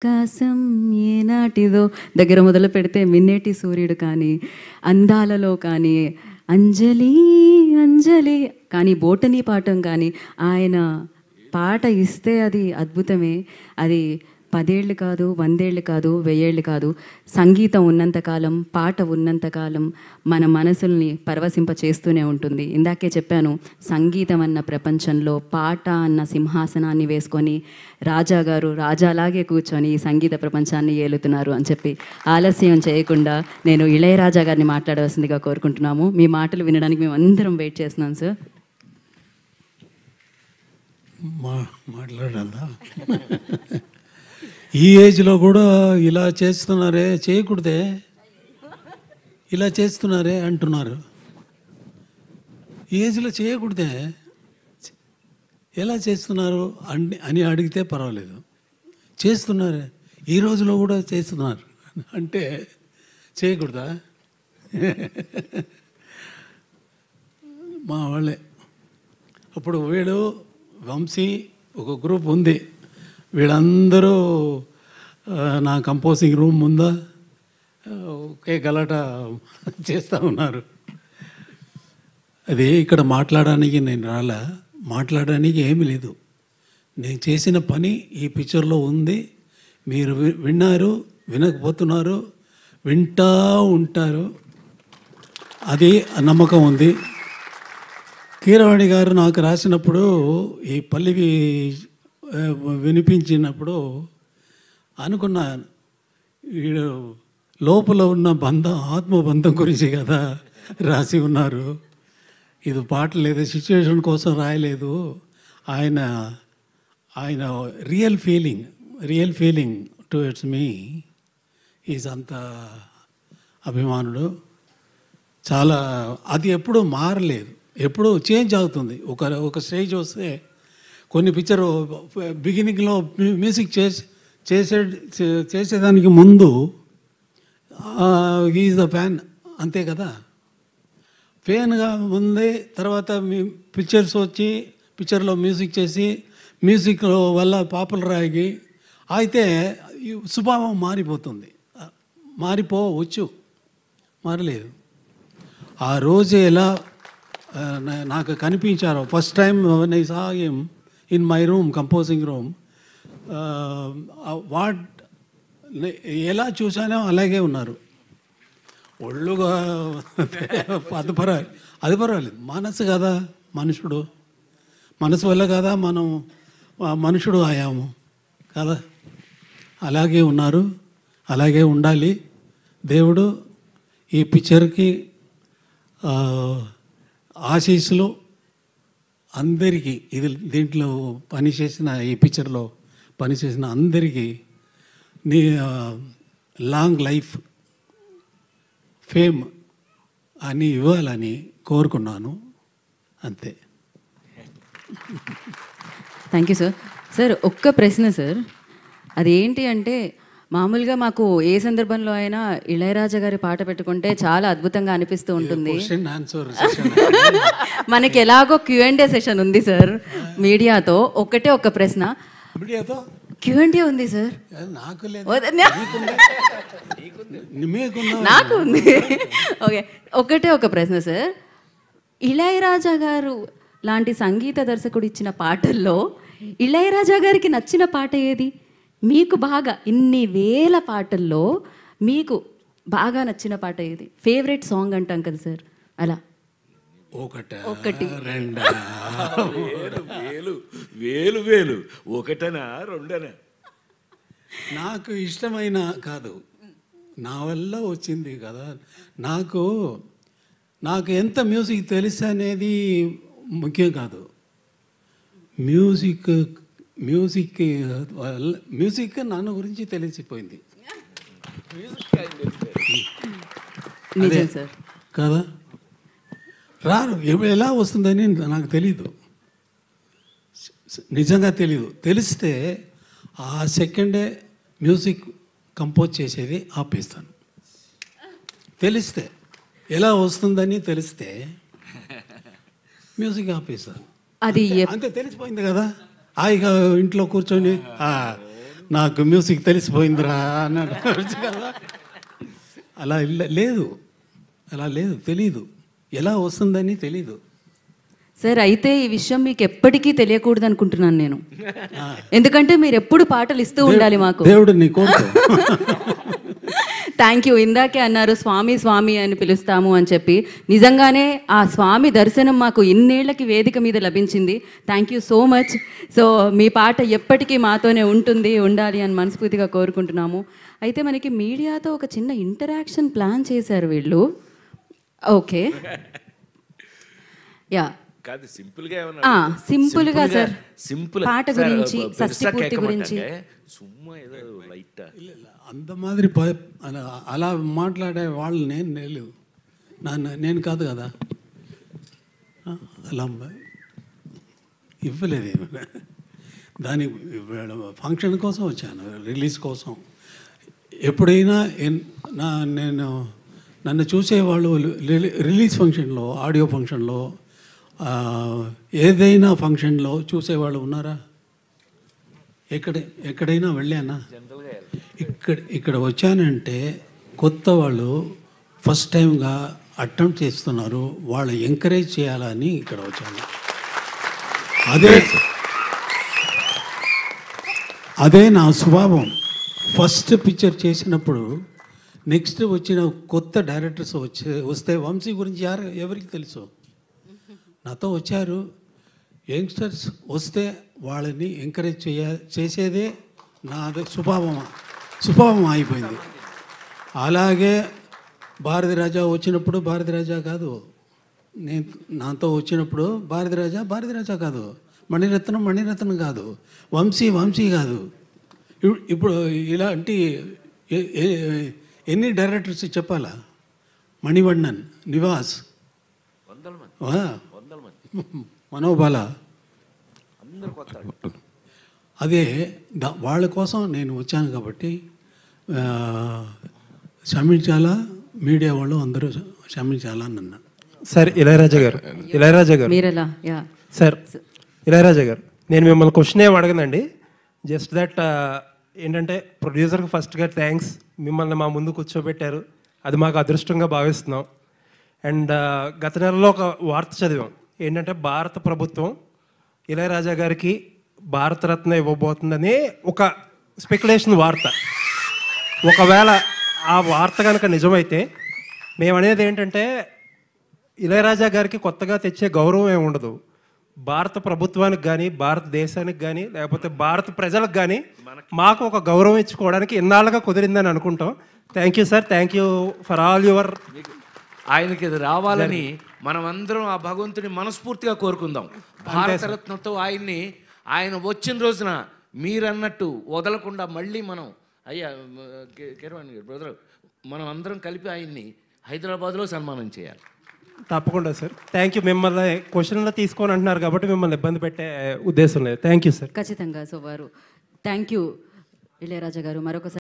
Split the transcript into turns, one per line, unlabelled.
ఆకాశం ఏనాటిదో దగ్గర మొదలు పెడితే మిన్నేటి సూర్యుడు కానీ, అందాలలో కానీ, అంజలి అంజలి కానీ, బోటనీ పాఠం కానీ, ఆయన పాట ఇస్తే అది అద్భుతమే. అది 10 ఏళ్ళు కాదు, 100 ఏళ్ళు కాదు, 1000 ఏళ్ళు కాదు. సంగీతం ఉన్నంతకాలం, పాట ఉన్నంతకాలం మన మనసుల్ని పరవశింప చేస్తూనే ఉంటుంది. ఇందాకే చెప్పాను, సంగీతం అన్న ప్రపంచంలో పాట అన్న సింహాసనాన్ని వేసుకొని రాజా గారు రాజాలాగే కూర్చొని ఈ సంగీత ప్రపంచాన్ని ఏలుతున్నారు అని చెప్పి ఆలస్యం చేయకుండా నేను ఇళయరాజా గారిని మాట్లాడవలసిందిగా కోరుకుంటున్నాము. మీ మాటలు వినడానికి మేము అందరం వెయిట్ చేస్తున్నాం సార్.
మాట్లాడాలా? ఈ ఏజ్లో కూడా ఇలా చేస్తున్నారే, చేయకూడదే, ఇలా చేస్తున్నారే అంటున్నారు. ఈ ఏజ్లో చేయకూడదే, ఎలా చేస్తున్నారు అని అడిగితే పర్వాలేదు. చేస్తున్నారే, ఈ రోజులో కూడా చేస్తున్నారు అంటే చేయకూడదా? మా వాళ్ళే అప్పుడు వీడు వంశీ ఒక గ్రూప్ ఉంది, వీళ్ళందరూ నా కంపోజింగ్ రూమ్ ముందా ఒకే గలాట చేస్తూ ఉన్నారు. అది ఇక్కడ మాట్లాడడానికి నేను రాలా, మాట్లాడడానికి ఏమీ లేదు. నేను చేసిన పని ఈ పిక్చర్లో ఉంది. మీరు విన్నారు, వినకపోతున్నారు, వింటూ ఉంటారు, అది నమ్మకం ఉంది. కీరవాణి గారు నాకు రాసినప్పుడు ఈ పల్లివి వినిపించినప్పుడు అనుకున్నాను, వీడు లోపల ఉన్న బంధం, ఆత్మబంధం గురించి కదా రాసి ఉన్నారు. ఇది పాట లేదు, సిచ్యువేషన్ కోసం రాయలేదు. ఆయన ఆయన real feeling towards me is అంత అభిమానుడు. చాలా అది ఎప్పుడూ మారలేదు, ఎప్పుడూ చేంజ్ అవుతుంది. ఒక స్టేజ్ వస్తే కొన్ని పిక్చర్ బిగినింగ్లో మ్యూజిక్ చేసేదానికి ముందు ఈజ్ ద ఫ్యాన్, అంతే కదా. ఫ్యాన్గా ముందే తర్వాత పిక్చర్స్ వచ్చి పిక్చర్లో మ్యూజిక్ చేసి మ్యూజిక్ వల్ల పాపులర్ అయ్యి అయితే స్వభావం మారిపోతుంది. మారిపోవచ్చు, మారలేదు. ఆ రోజు ఎలా నాకు కనిపించారో first time I saw him in my room, composing room, ఎలా చూసానో అలాగే ఉన్నారు. ఒళ్ళుగా అది పర్వాలేదు. మనసు కదా, మనసు వల్ల కదా మనం మనుషుడు అయ్యాము కదా. అలాగే ఉన్నారు, అలాగే ఉండాలి. దేవుడు ఈ పిక్చర్కి ఆశీస్సులు అందరికీ, దీంట్లో పనిచేసిన, ఈ పిక్చర్లో పనిచేసిన అందరికీ నీ లాంగ్ లైఫ్, ఫేమ్ అని ఇవ్వాలని కోరుకున్నాను, అంతే.
Thank you sir. సార్ ఒక్క ప్రశ్న సార్, అదేంటి అంటే మామూలుగా మాకు ఏ సందర్భంలో అయినా ఇళయరాజా గారి పాట పెట్టుకుంటే చాలా అద్భుతంగా అనిపిస్తూ ఉంటుంది. మనకి ఎలాగో Q&A సెషన్ ఉంది సార్ మీడియాతో. ఒకటే ఒక ప్రశ్న, Q&A ఉంది సార్. నాకు ఉంది. ఓకే, ఒకటే ఒక ప్రశ్న సార్, ఇళయరాజా గారు లాంటి సంగీత దర్శకుడు ఇచ్చిన పాటల్లో ఇళయరాజా గారికి నచ్చిన పాట ఏది? మీకు బాగా, ఇన్ని వేల పాటల్లో మీకు బాగా నచ్చిన పాట ఏది? ఫేవరెట్ సాంగ్ అంటాం కదా సార్, అలా ఒకటి.
వేలు ఒకటనా రెండనా?
నాకు ఇష్టమైన కాదు, నా వల్ల వచ్చింది కదా. నాకు ఎంత మ్యూజిక్ తెలుసు అనేది ముఖ్యం కాదు. మ్యూజిక్ నన్ను గురించి తెలిసిపోయింది కదా. రాను ఎలా వస్తుందని నాకు తెలీదు, నిజంగా తెలీదు. తెలిస్తే ఆ సెకండే మ్యూజిక్ కంపోజ్ చేసేది ఆపేస్తాను. తెలిస్తే ఎలా వస్తుందని తెలిస్తే మ్యూజిక్ ఆపేస్తాను.
అది
అంతే, తెలిసిపోయింది కదా. హాయిగా ఇంట్లో కూర్చొని నాకు మ్యూజిక్ తెలిసిపోయిందిరా అన్నాడు కదా. అలా లేదు, అలా లేదు, తెలీదు, ఎలా వస్తుందని తెలీదు.
సార్ అయితే ఈ విషయం మీకు ఎప్పటికీ తెలియకూడదు అనుకుంటున్నాను నేను, ఎందుకంటే మీరు ఎప్పుడు పాటలు ఇస్తూ ఉండాలి మాకు.
దేవుడు నీ కోరుకో.
Thank you. ఇందాకే అన్నారు స్వామి స్వామి అని పిలుస్తాము అని చెప్పి, నిజంగానే ఆ స్వామి దర్శనం మాకు ఇన్నేళ్లకి వేదిక మీద లభించింది. Thank you so much. So మీ పాట ఎప్పటికీ మాతోనే ఉండాలి అని మనస్ఫూర్తిగా కోరుకుంటున్నాము. అయితే మనకి మీడియాతో ఒక చిన్న ఇంటరాక్షన్ ప్లాన్ చేశారు వీళ్ళు. ఓకే, యా,
కాదు సింపుల్గా ఏమన్నా
సింపుల్గా సార్,
సింపుల్
పాట గురించి, షష్ఠి పూర్తి గురించి.
సుమ్మా ఏదో లైట్
అంత మాదిరి అలా మాట్లాడే వాళ్ళు నేను కాదు కదా, అలా ఇవ్వలేదు. దాని ఫంక్షన్ కోసం వచ్చాను, రిలీజ్ కోసం. ఎప్పుడైనా నన్ను చూసేవాళ్ళు రిలీజ్ ఫంక్షన్లో, ఆడియో ఫంక్షన్లో, ఏదైనా ఫంక్షన్లో చూసేవాళ్ళు ఉన్నారా? ఎక్కడైనా వెళ్ళానా? ఇక్కడ వచ్చానంటే కొత్త వాళ్ళు ఫస్ట్ టైంగా అటెంప్ట్ చేస్తున్నారు, వాళ్ళు ఎంకరేజ్ చేయాలని ఇక్కడ వచ్చాను. అదే నా స్వభావం. ఫస్ట్ పిక్చర్ చేసినప్పుడు నెక్స్ట్ వచ్చిన కొత్త డైరెక్టర్స్ వస్తే వంశీ గురించి ఎవరికి తెలుసు? నాతో వచ్చారు యంగ్స్టర్స్, వస్తే వాళ్ళని ఎంకరేజ్ చేసేదే నాది స్వభావం అయిపోయింది. అలాగే భారతి రాజా వచ్చినప్పుడు భారతి రాజా కాదు, నేను నాతో వచ్చినప్పుడు భారతి రాజా కాదు, మణిరత్నం కాదు, వంశీ కాదు. ఇప్పుడు ఇలాంటి ఎన్ని డైరెక్టర్స్ చెప్పాలా? మణివண்ணన్, నివాస్, మనోబాల, అదే వాళ్ళ కోసం నేను వచ్చాను కాబట్టి క్షమించాలా, మీడియా వాళ్ళు అందరూ క్షమించాలా అని అన్నాను.
సార్ ఇళయరాజా గారు సార్, ఇళయరాజా గారు, నేను మిమ్మల్ని క్వశ్చన్ ఏం అడగనండి. జస్ట్ దట్ ఏంటంటే ప్రొడ్యూసర్కి ఫస్ట్గా థ్యాంక్స్, మిమ్మల్ని మా ముందు కూర్చోబెట్టారు, అది మాకు అదృష్టంగా భావిస్తున్నాం. అండ్ గత నెలలో ఒక వార్త చదివాం, ఏంటంటే భారత ప్రభుత్వం ఇళయరాజా గారికి భారతరత్న ఇవ్వబోతుందని ఒక స్పెక్యులేషన్ వార్త. ఒకవేళ ఆ వార్త కనుక నిజమైతే మేము అనేది ఏంటంటే ఇళయరాజా గారికి కొత్తగా తెచ్చే గౌరవం ఏమి ఉండదు, భారత ప్రభుత్వానికి కానీ, భారతదేశానికి కానీ, లేకపోతే భారత ప్రజలకు కానీ మాకు ఒక గౌరవం ఇచ్చుకోవడానికి ఇన్నాళ్ళుగా కుదిరిందని అనుకుంటాం. Thank you sir, thank you for all your.
ఆయనకి ఇది రావాలని మనం అందరం ఆ భగవంతుని మనస్ఫూర్తిగా కోరుకుందాం. భారతరత్నతో ఆయన వచ్చిన రోజున మీరన్నట్టు వదలకుండా మళ్ళీ మనం కిరవాణి గారు బ్రదర్, మనం అందరం కలిపి ఆయన్ని హైదరాబాద్లో సన్మానం చేయాలి.
తప్పకుండా సార్, థ్యాంక్ యూ. మిమ్మల్ని క్వశ్చన్లో తీసుకొని అంటున్నారు కాబట్టి మిమ్మల్ని ఇబ్బంది పెట్టే ఉద్దేశం లేదు. Thank you sir.
ఖచ్చితంగా. సో వారు థ్యాంక్ యూ ఇళయరాజా గారు మరొకసారి.